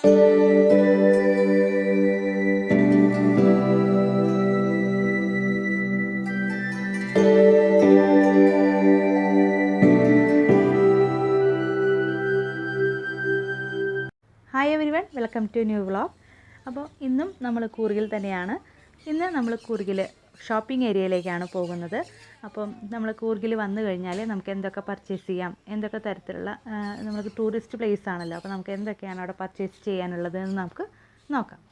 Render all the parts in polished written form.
Hi everyone, welcome to new vlog. അപ്പോൾ ഇന്നും നമ്മൾ കൂർഗിൽ തന്നെയാണ്. ഇന്ന് നമ്മൾ കൂർഗിൽ ഷോപ്പിംഗ് ഏരിയയിലേക്കാണ് പോകുന്നത്. അപ്പം നമ്മൾ കൂർഗിൽ വന്നു കഴിഞ്ഞാൽ നമുക്ക് എന്തൊക്കെ പർച്ചേസ് ചെയ്യാം, എന്തൊക്കെ തരത്തിലുള്ള നമുക്ക് ടൂറിസ്റ്റ് പ്ലേസ് ആണല്ലോ, അപ്പോൾ നമുക്ക് എന്തൊക്കെയാണ് അവിടെ പർച്ചേസ് ചെയ്യാനുള്ളത് എന്ന് നമുക്ക് നോക്കാം.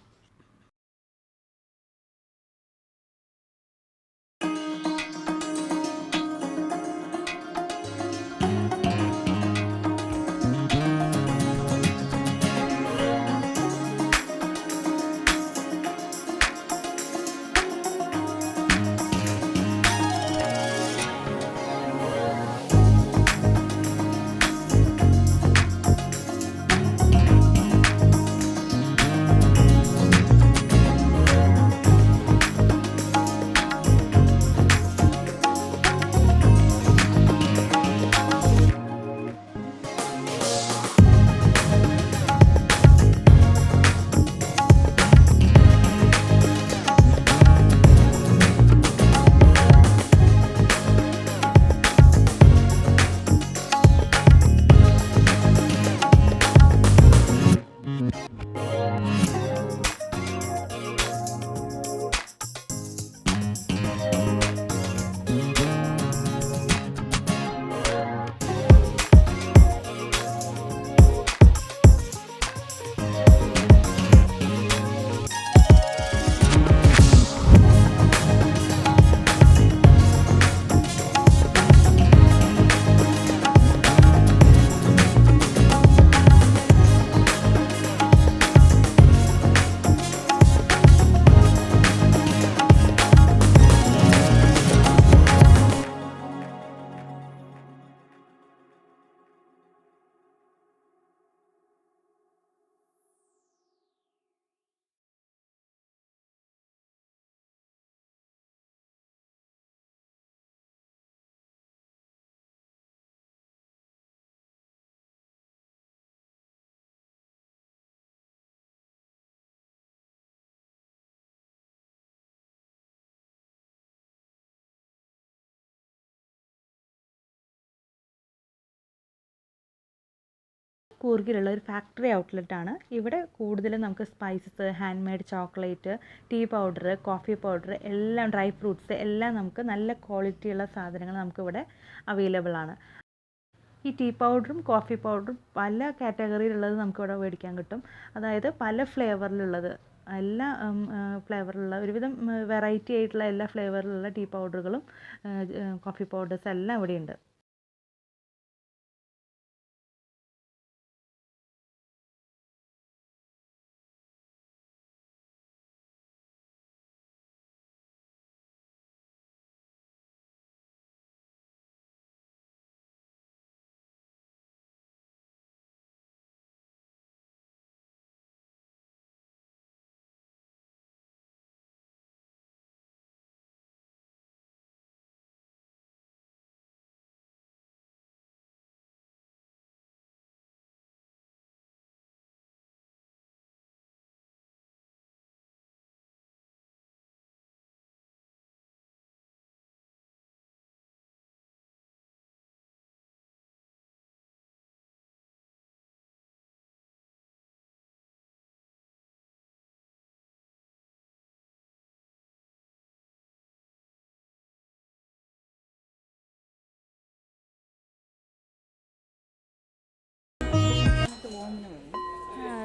കൂർഗിലുള്ള ഒരു ഫാക്ടറി ഔട്ട്ലെറ്റാണ്. ഇവിടെ കൂടുതലും നമുക്ക് spices, hand made chocolate, tea powder, coffee powder, എല്ലാം ഡ്രൈ ഫ്രൂട്ട്സ് എല്ലാം നമുക്ക് നല്ല ക്വാളിറ്റിയുള്ള സാധനങ്ങൾ നമുക്കിവിടെ അവൈലബിൾ ആണ്. ഈ ടീ പൗഡറും കോഫി പൗഡറും പല കാറ്റഗറിയിലുള്ളത് നമുക്കിവിടെ മേടിക്കാൻ കിട്ടും. അതായത് പല ഫ്ലേവറിലുള്ളത്, എല്ലാ ഫ്ലേവറിലുള്ള ഒരുവിധം വെറൈറ്റി ആയിട്ടുള്ള എല്ലാ ഫ്ലേവറിലുള്ള ടീ പൗഡറുകളും കോഫി പൗഡേഴ്സ് എല്ലാം ഇവിടെയുണ്ട്.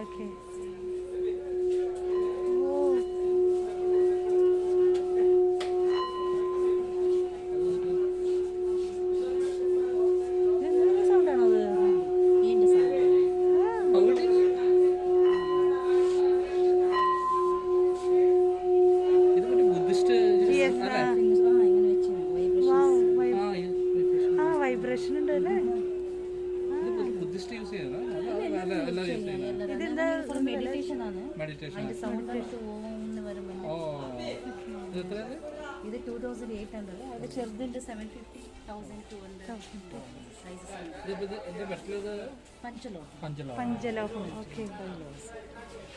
ഓക്കെ. വൈബ്രേഷൻ ഉണ്ട് അല്ലേ? മെഡിറ്റേഷൻ ആണ്. ഇത് 2800. അത് ചെറുതിന്റെ 750. 1200 sizes ആണ്. പഞ്ചലോഹം. പഞ്ചലോഹം. ഓക്കെ.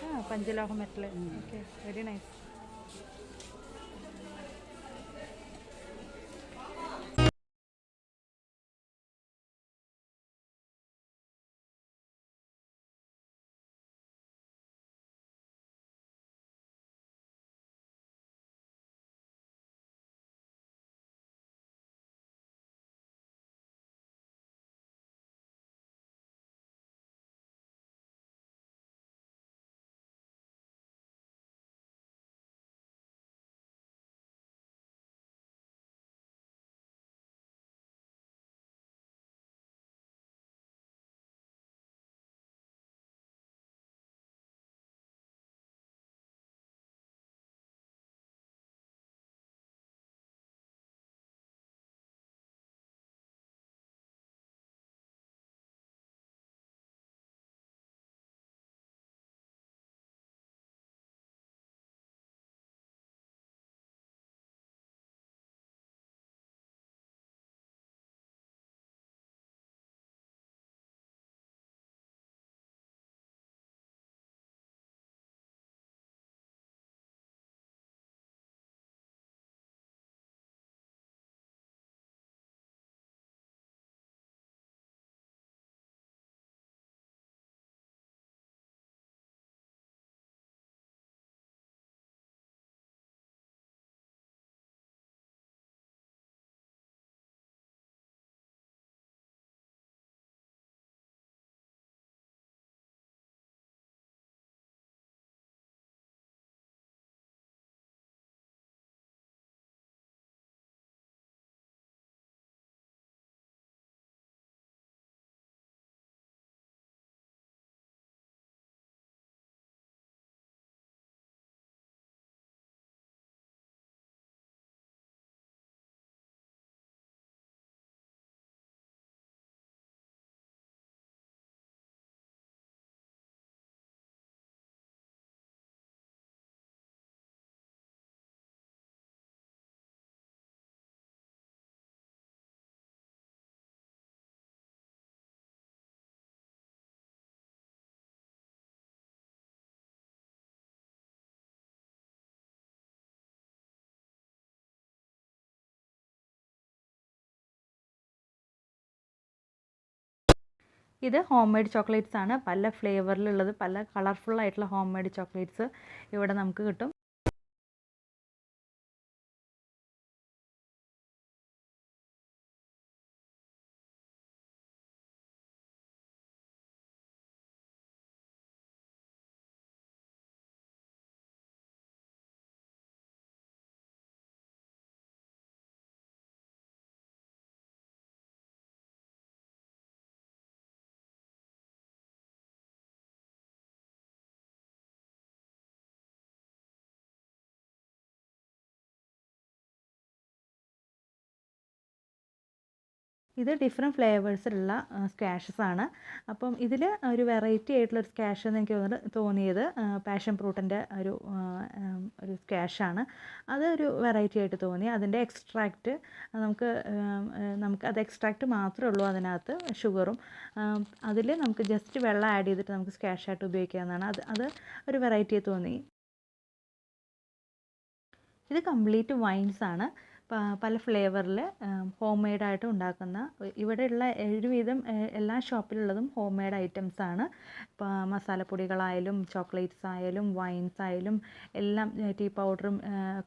ആ, പഞ്ചലോഹം മെറ്റൽ. Okay, very nice. ഇത് ഹോം മെയ്ഡ് ചോക്ലേറ്റ്സ് ആണ്. പല ഫ്ലേവറിലുള്ളത്, പല കളർഫുൾ ആയിട്ടുള്ള ഹോം മെയ്ഡ് ചോക്ലേറ്റ്സ് ഇവിടെ നമുക്ക് കിട്ടും. ഇത് ഡിഫറെൻറ്റ് ഫ്ലേവേഴ്സിലുള്ള സ്ക്വാഷസ് ആണ്. അപ്പം ഇതിൽ ഒരു വെറൈറ്റി ആയിട്ടുള്ള ഒരു സ്ക്വാഷ് എന്ന് എനിക്ക് തോന്നിയത് പാഷൻ ഫ്രൂട്ടിൻ്റെ ഒരു സ്ക്വാഷാണ്. അതൊരു വെറൈറ്റി ആയിട്ട് തോന്നി. അതിൻ്റെ എക്സ്ട്രാക്റ്റ് നമുക്ക് അത് എക്സ്ട്രാക്റ്റ് മാത്രമേ ഉള്ളൂ അതിനകത്ത്, ഷുഗറും. അതിൽ നമുക്ക് ജസ്റ്റ് വെള്ളം ആഡ് ചെയ്തിട്ട് നമുക്ക് സ്ക്വാഷായിട്ട് ഉപയോഗിക്കാവുന്നതാണ്. അത് ഒരു വെറൈറ്റി തോന്നി. ഇത് കംപ്ലീറ്റ് വൈൻസ് ആണ്. പല ഫ്ലേവറിൽ ഹോം മെയ്ഡായിട്ട് ഉണ്ടാക്കുന്ന, ഇവിടെയുള്ള ഒരുവിധം എല്ലാ ഷോപ്പിലുള്ളതും ഹോം മെയ്ഡ് ഐറ്റംസ് ആണ്. ഇപ്പോൾ മസാലപ്പൊടികളായാലും ചോക്ലേറ്റ്സ് ആയാലും വൈൻസ് ആയാലും എല്ലാം, ടീ പൗഡറും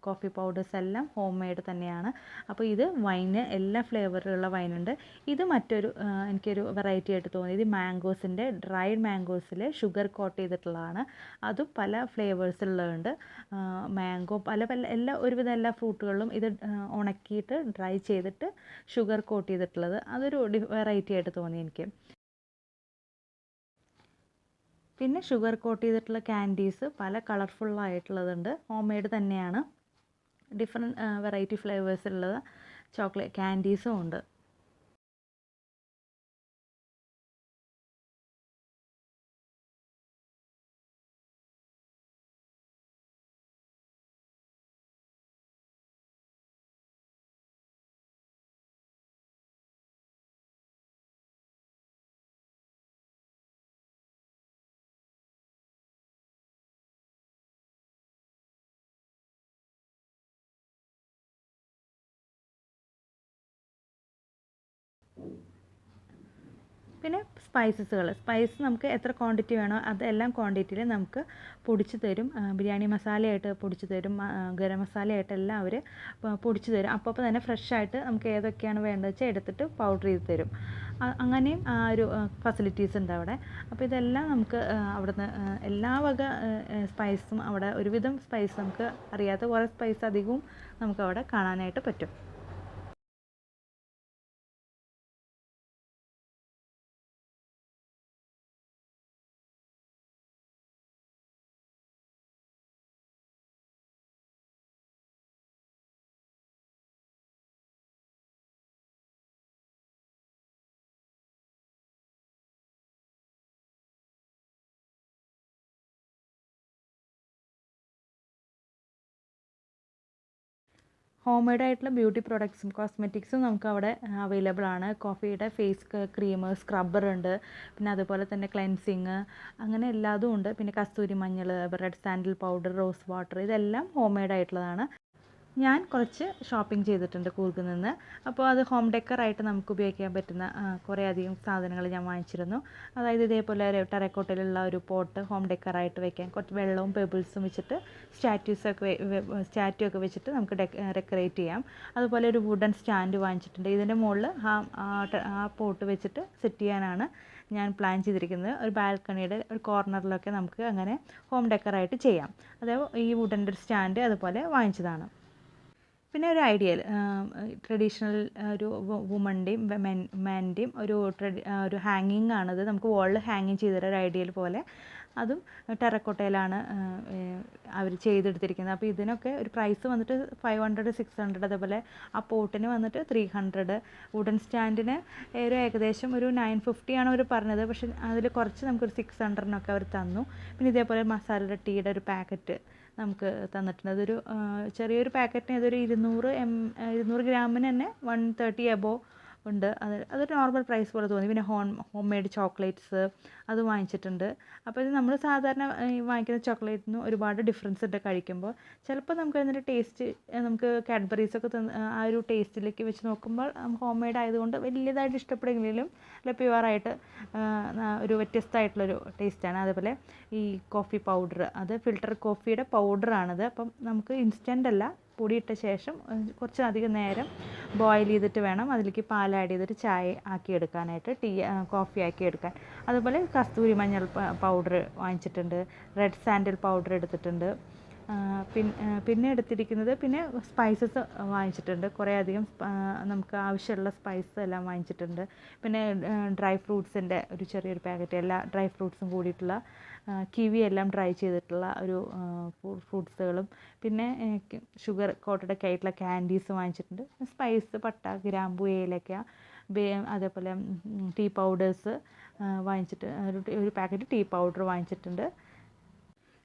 കോഫി പൗഡേഴ്സ് എല്ലാം ഹോം മെയ്ഡ് തന്നെയാണ്. അപ്പോൾ ഇത് വൈന് എല്ലാ ഫ്ലേവറിലുള്ള വൈനുണ്ട്. ഇത് എനിക്കൊരു വെറൈറ്റി ആയിട്ട് തോന്നി. ഇത് മാംഗോസിൻ്റെ, ഡ്രൈഡ് മാംഗോസിൽ ഷുഗർ കോട്ട് ചെയ്തിട്ടുള്ളതാണ്. അതും പല ഫ്ലേവേഴ്സിലുള്ളതുണ്ട്. മാംഗോ, ഒരുവിധം എല്ലാ ഫ്രൂട്ടുകളിലും ഇത് ഉണക്കിയിട്ട് ഡ്രൈ ചെയ്തിട്ട് ഷുഗർ കോട്ട് ചെയ്തിട്ടുള്ളത്, അതൊരു വെറൈറ്റി ആയിട്ട് തോന്നി എനിക്ക്. പിന്നെ ഷുഗർ കോട്ട് ചെയ്തിട്ടുള്ള ക്യാൻഡീസ് പല കളർഫുള്ളായിട്ടുള്ളതുണ്ട്. ഹോം മെയ്ഡ് തന്നെയാണ്. ഡിഫറെൻറ്റ് വെറൈറ്റി ഫ്ലേവേഴ്സുള്ള ചോക്ലേറ്റ് ക്യാൻഡീസും ഉണ്ട്. പിന്നെ സ്പൈസ് നമുക്ക് എത്ര ക്വാണ്ടിറ്റി വേണോ അതെല്ലാം ക്വാണ്ടിറ്റിയിൽ നമുക്ക് പൊടിച്ച് തരും. ബിരിയാണി മസാലയായിട്ട് പൊടിച്ച് തരും, ഗരം മസാലയായിട്ട് എല്ലാം അവർ പൊടിച്ച് തരും. അപ്പോൾ തന്നെ ഫ്രഷായിട്ട് നമുക്ക് ഏതൊക്കെയാണ് വേണ്ടത് വെച്ചാൽ എടുത്തിട്ട് പൗഡർ ചെയ്ത് തരും. അങ്ങനെയും ഒരു ഫെസിലിറ്റീസ് ഉണ്ട് അവിടെ. അപ്പോൾ ഇതെല്ലാം നമുക്ക് അവിടുന്ന് എല്ലാ വക സ്പൈസും അവിടെ ഒരുവിധം സ്പൈസ് നമുക്ക് അറിയാത്ത കുറേ സ്പൈസ് അധികവും നമുക്കവിടെ കാണാനായിട്ട് പറ്റും. ഹോം മെയ്ഡ് ആയിട്ടുള്ള ബ്യൂട്ടി പ്രോഡക്ട്സും കോസ്മെറ്റിക്സും നമുക്ക് അവിടെ അവൈലബിൾ ആണ്. കോഫിയുടെ ഫേസ് ക്രീം, സ്ക്രബ്ബർ ഉണ്ട്, പിന്നെ അതുപോലെ തന്നെ ക്ലെൻസിങ്, അങ്ങനെ എല്ലാതും ഉണ്ട്. പിന്നെ കസ്തൂരി മഞ്ഞൾ, red sandal powder, rose water, ഇതെല്ലാം ഹോം മെയ്ഡ് ആയിട്ടുള്ളതാണ്. ഞാൻ കുറച്ച് ഷോപ്പിംഗ് ചെയ്തിട്ടുണ്ട് കൂർഗിൽ നിന്ന്. അപ്പോൾ അത് ഹോം ഡെക്കറായിട്ട് നമുക്ക് ഉപയോഗിക്കാൻ പറ്റുന്ന കുറേ അധികം സാധനങ്ങൾ ഞാൻ വാങ്ങിച്ചിരുന്നു. അതായത് ഇതേപോലെ ഒരു ടെറക്കോട്ടയിലുള്ള ഒരു പോട്ട് ഹോം ഡെക്കറായിട്ട് വെക്കാൻ, കുറച്ച് വെള്ളവും പെബിൾസും വെച്ചിട്ട് സ്റ്റാറ്റു ഒക്കെ വെച്ചിട്ട് നമുക്ക് ഡെക്കറേറ്റ് ചെയ്യാം. അതുപോലെ ഒരു വുഡൻ സ്റ്റാൻഡ് വാങ്ങിച്ചിട്ടുണ്ട്. ഇതിൻ്റെ മുകളിൽ ആ പോട്ട് വെച്ചിട്ട് സെറ്റ് ചെയ്യാനാണ് ഞാൻ പ്ലാൻ ചെയ്തിരിക്കുന്നത്. ഒരു ബാൽക്കണിയുടെ ഒരു കോർണറിലൊക്കെ നമുക്ക് അങ്ങനെ ഹോം ഡെക്കറായിട്ട് ചെയ്യാം. അതേപോലെ ഈ വുഡൻ്റെ ഒരു സ്റ്റാൻഡ് അതുപോലെ വാങ്ങിച്ചതാണ്. പിന്നെ ഒരു ഐഡിയൽ ട്രഡീഷണൽ ഒരു വുമൻ്റെയും മാൻ്റെയും ഒരു ഹാങ്ങിങ് ആണത്. നമുക്ക് വാളിൽ ഹാങ്ങിങ് ചെയ്തൊരു ഒരു ഐഡിയൽ പോലെ, അതും ടെറക്കോട്ടയിലാണ് അവർ ചെയ്തെടുത്തിരിക്കുന്നത്. അപ്പോൾ ഇതിനൊക്കെ ഒരു പ്രൈസ് വന്നിട്ട് 500, 600, അതേപോലെ ആ പോട്ടിന് വന്നിട്ട് 300. വുഡൻ സ്റ്റാൻഡിന് ഏകദേശം ഒരു 950 ആണ് അവർ പറഞ്ഞത്. പക്ഷേ അതിൽ കുറച്ച് നമുക്കൊരു 600-നൊക്കെ അവർ തന്നു. പിന്നെ ഇതേപോലെ മസാല ടീയുടെ ഒരു പാക്കറ്റ് നമുക്ക് തന്നിട്ടുണ്ട്. അതൊരു ചെറിയൊരു പാക്കറ്റിന് ഇതൊരു 200 ഗ്രാമിന് തന്നെ 130 എബോവ് ഉണ്ട്. അതൊരു നോർമൽ പ്രൈസ് പോലെ തോന്നി. പിന്നെ ഹോം മെയ്ഡ് ചോക്ലേറ്റ്സ് അത് വാങ്ങിച്ചിട്ടുണ്ട്. അപ്പോൾ ഇത് നമ്മൾ സാധാരണ വാങ്ങിക്കുന്ന ചോക്ലേറ്റിന് ഒരുപാട് ഡിഫറൻസ് ഉണ്ട് കഴിക്കുമ്പോൾ. ചിലപ്പോൾ നമുക്ക് അതിൻ്റെ ടേസ്റ്റ് നമുക്ക് കാഡ്ബറീസൊക്കെ ആ ഒരു ടേസ്റ്റിലേക്ക് വെച്ച് നോക്കുമ്പോൾ ഹോം മെയ്ഡ് ആയതുകൊണ്ട് വലിയതായിട്ട് ഇഷ്ടപ്പെടുമെങ്കിലും അല്ല, പ്യുവറായിട്ട് ഒരു വ്യത്യസ്തമായിട്ടുള്ളൊരു ടേസ്റ്റാണ്. അതേപോലെ ഈ കോഫി പൗഡർ, അത് ഫിൽറ്റർ കോഫിയുടെ പൗഡറാണത്. അപ്പം നമുക്ക് ഇൻസ്റ്റൻ്റ് അല്ല, പൊടിയിട്ട ശേഷം കുറച്ചധികം നേരം ബോയിൽ ചെയ്തിട്ട് വേണം അതിലേക്ക് പാൽ ആഡ് ചെയ്തിട്ട് ചായ ആക്കി എടുക്കാനായിട്ട്, കോഫി ആക്കി എടുക്കാൻ. അതുപോലെ കസ്തൂരി മഞ്ഞൾ പൗഡർ വാങ്ങിച്ചിട്ടുണ്ട്, റെഡ് സാൻഡിൽ പൗഡർ എടുത്തിട്ടുണ്ട്. പിന്നെ എടുത്തിരിക്കുന്നത് പിന്നെ സ്പൈസസ് വാങ്ങിച്ചിട്ടുണ്ട്. കുറേ അധികം നമുക്ക് ആവശ്യമുള്ള സ്പൈസ് എല്ലാം വാങ്ങിച്ചിട്ടുണ്ട്. പിന്നെ ഡ്രൈ ഫ്രൂട്ട്സിൻ്റെ ഒരു ചെറിയൊരു പാക്കറ്റ്, എല്ലാ ഡ്രൈ ഫ്രൂട്ട്സും കൂടിയിട്ടുള്ള കിവി എല്ലാം ഡ്രൈ ചെയ്തിട്ടുള്ള ഒരു ഫ്രൂട്ട്സുകളും, പിന്നെ ഷുഗർ കോട്ടഡ് ഒക്കെ ആയിട്ടുള്ള ക്യാൻഡീസ് വാങ്ങിച്ചിട്ടുണ്ട്. സ്പൈസ്, പട്ട, ഗ്രാമ്പു, ഏലക്ക, അതേപോലെ ടീ പൗഡേഴ്സ് വാങ്ങിച്ചിട്ട് ഒരു പാക്കറ്റ് ടീ പൗഡർ വാങ്ങിച്ചിട്ടുണ്ട്.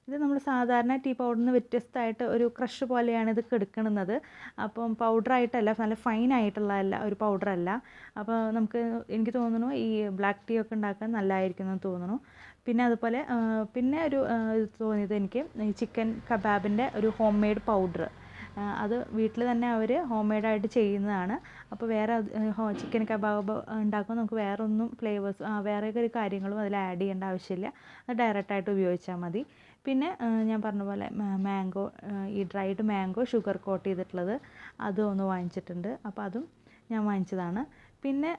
ഇത് നമ്മൾ സാധാരണ ടീ പൗഡറിന് വ്യത്യസ്തമായിട്ട് ഒരു ക്രഷ് പോലെയാണ് ഇത് എടുക്കുന്നത്. അപ്പം പൗഡറായിട്ടല്ല, നല്ല ഫൈനായിട്ടുള്ള ഒരു പൗഡറല്ല. അപ്പോൾ എനിക്ക് തോന്നുന്നു ഈ ബ്ലാക്ക് ടീ ഒക്കെ ഉണ്ടാക്കാൻ നല്ലതായിരിക്കും എന്ന് തോന്നുന്നു. പിന്നെ അതുപോലെ പിന്നെ ഒരു തോന്നിയത് എനിക്ക് ഈ ചിക്കൻ കബാബിൻ്റെ ഒരു ഹോം മെയ്ഡ് പൗഡർ, അത് വീട്ടിൽ തന്നെ അവർ ഹോം മെയ്ഡായിട്ട് ചെയ്യുന്നതാണ്. അപ്പോൾ വേറെ ചിക്കൻ കബാബ് ഉണ്ടാക്കുമ്പോൾ നമുക്ക് വേറെ ഒന്നും ഫ്ലേവേഴ്സ് വേറെ ഒരു കാര്യങ്ങളും അതിൽ ആഡ് ചെയ്യേണ്ട ആവശ്യമില്ല. അത് ഡയറക്റ്റായിട്ട് ഉപയോഗിച്ചാൽ മതി. പിന്നെ ഞാൻ പറഞ്ഞ പോലെ മാംഗോ, ഈ ഡ്രൈഡ് മാംഗോ ഷുഗർ കോട്ട് ചെയ്തിട്ടുള്ളത് അതും ഒന്ന് വാങ്ങിച്ചിട്ടുണ്ട്. അപ്പോൾ അതും ഞാൻ വാങ്ങിച്ചതാണ്. പിന്നെ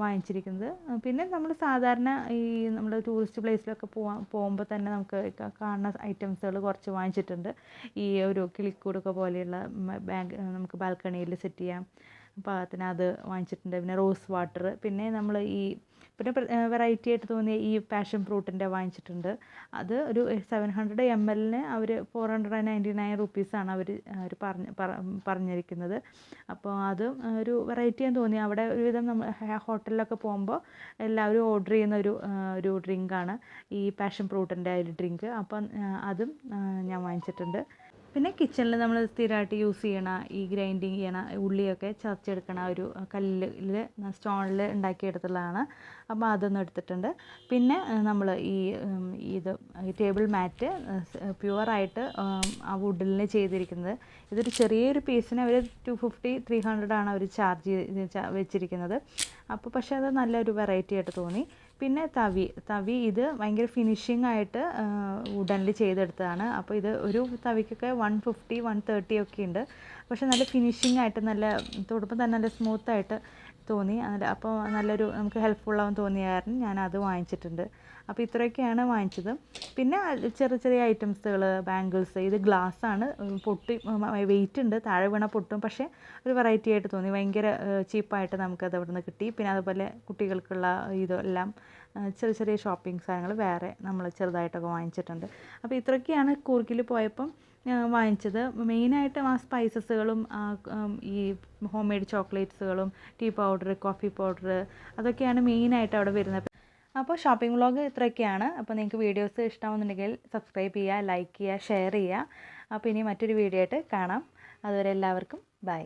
വാങ്ങിച്ചിരിക്കുന്നത്, പിന്നെ നമ്മൾ സാധാരണ ഈ നമ്മൾ ടൂറിസ്റ്റ് പ്ലേസിലൊക്കെ പോകുമ്പോൾ തന്നെ നമുക്ക് കാണുന്ന ഐറ്റംസുകൾ കുറച്ച് വാങ്ങിച്ചിട്ടുണ്ട്. ഈ ഒരു കിളിക്കൂടൊക്കെ പോലെയുള്ള നമുക്ക് ബാൽക്കണിയിൽ സെറ്റ് ചെയ്യാം പാകത്തിന് അത് വാങ്ങിച്ചിട്ടുണ്ട്. പിന്നെ റോസ് വാട്ടർ, പിന്നെ നമ്മൾ പിന്നെ വെറൈറ്റി ആയിട്ട് തോന്നിയ ഈ പാഷൻ ഫ്രൂട്ടിൻ്റെ വാങ്ങിച്ചിട്ടുണ്ട്. അത് ഒരു 700 ml അവർ 499 റുപ്പീസാണ് അവർ പറഞ്ഞിരിക്കുന്നത്. അപ്പോൾ അത് ഒരു വെറൈറ്റി എന്ന് തോന്നി. അവിടെ ഒരുവിധം നമ്മൾ ഹോട്ടലിലൊക്കെ പോകുമ്പോൾ എല്ലാവരും ഓർഡർ ചെയ്യുന്ന ഒരു ഡ്രിങ്കാണ് ഈ പാഷൻ ഫ്രൂട്ടിൻ്റെ ഒരു ഡ്രിങ്ക്. അപ്പം അതും ഞാൻ വാങ്ങിച്ചിട്ടുണ്ട്. പിന്നെ കിച്ചണിൽ നമ്മൾ സ്ഥിരമായിട്ട് യൂസ് ചെയ്യണ ഈ ഗ്രൈൻഡിങ് ചെയ്യണ ഉള്ളിയൊക്കെ ചതച്ചെടുക്കണ ഒരു കല്ലിൽ സ്റ്റോണിൽ ഉണ്ടാക്കിയെടുത്തുള്ളതാണ്. അപ്പോൾ അതൊന്നും എടുത്തിട്ടുണ്ട്. പിന്നെ നമ്മൾ ഇത് ടേബിൾ മാറ്റ് പ്യുവറായിട്ട് ആ വുഡിൽ ചെയ്തിരിക്കുന്നത്. ഇതൊരു ചെറിയൊരു പീസിന് അവർ 250-300 ആണ് അവർ ചാർജ് വെച്ചിരിക്കുന്നത്. അപ്പോൾ പക്ഷേ അത് നല്ലൊരു വെറൈറ്റി ആയിട്ട് തോന്നി. പിന്നെ തവി ഇത് ഭയങ്കര ഫിനിഷിംഗ് ആയിട്ട് വുഡനിൽ ചെയ്തെടുത്തതാണ്. അപ്പോൾ ഇത് ഒരു തവിക്കൊക്കെ 150-130 ഒക്കെ ഉണ്ട്. പക്ഷെ നല്ല ഫിനിഷിംഗ് ആയിട്ട് നല്ല തൊടുമ്പോൾ തന്നെ നല്ല സ്മൂത്തായിട്ട് തോന്നി. അപ്പോൾ നല്ലൊരു നമുക്ക് ഹെൽപ്ഫുള്ളാവും തോന്നിയ കാരണം ഞാനത് വാങ്ങിച്ചിട്ടുണ്ട്. അപ്പോൾ ഇത്രയൊക്കെയാണ് വാങ്ങിച്ചത്. പിന്നെ ചെറിയ ഐറ്റംസുകൾ, ബാംഗിൾസ്, ഇത് ഗ്ലാസ്സാണ്, പൊട്ടി വെയിറ്റ് ഉണ്ട്, താഴെ വീണ പൊട്ടും. പക്ഷേ ഒരു വെറൈറ്റി ആയിട്ട് തോന്നി, ഭയങ്കര ചീപ്പായിട്ട് നമുക്കത് അവിടെ നിന്ന് കിട്ടി. പിന്നെ അതുപോലെ കുട്ടികൾക്കുള്ള ഇതെല്ലാം ചെറിയ ഷോപ്പിംഗ് സാധനങ്ങൾ വേറെ നമ്മൾ ചെറുതായിട്ടൊക്കെ വാങ്ങിച്ചിട്ടുണ്ട്. അപ്പോൾ ഇത്രയൊക്കെയാണ് കൂർഗിൽ പോയപ്പം വാങ്ങിച്ചത്. മെയിനായിട്ട് ആ സ്പൈസസുകളും ഈ ഹോം മെയ്ഡ് ചോക്ലേറ്റ്സുകളും ടീ പൗഡർ, കോഫി പൗഡർ, അതൊക്കെയാണ് മെയിനായിട്ട് അവിടെ വരുന്നത്. അപ്പോൾ ഷോപ്പിംഗ് വ്ളോഗ് ഇത്രയൊക്കെയാണ്. അപ്പോൾ നിങ്ങൾക്ക് വീഡിയോസ് ഇഷ്ടമാവുന്നുണ്ടെങ്കിൽ സബ്സ്ക്രൈബ് ചെയ്യുക, ലൈക്ക് ചെയ്യുക, ഷെയർ ചെയ്യുക. അപ്പോൾ ഇനി മറ്റൊരു വീഡിയോ ആയിട്ട് കാണാം. അതുവരെ എല്ലാവർക്കും ബൈ.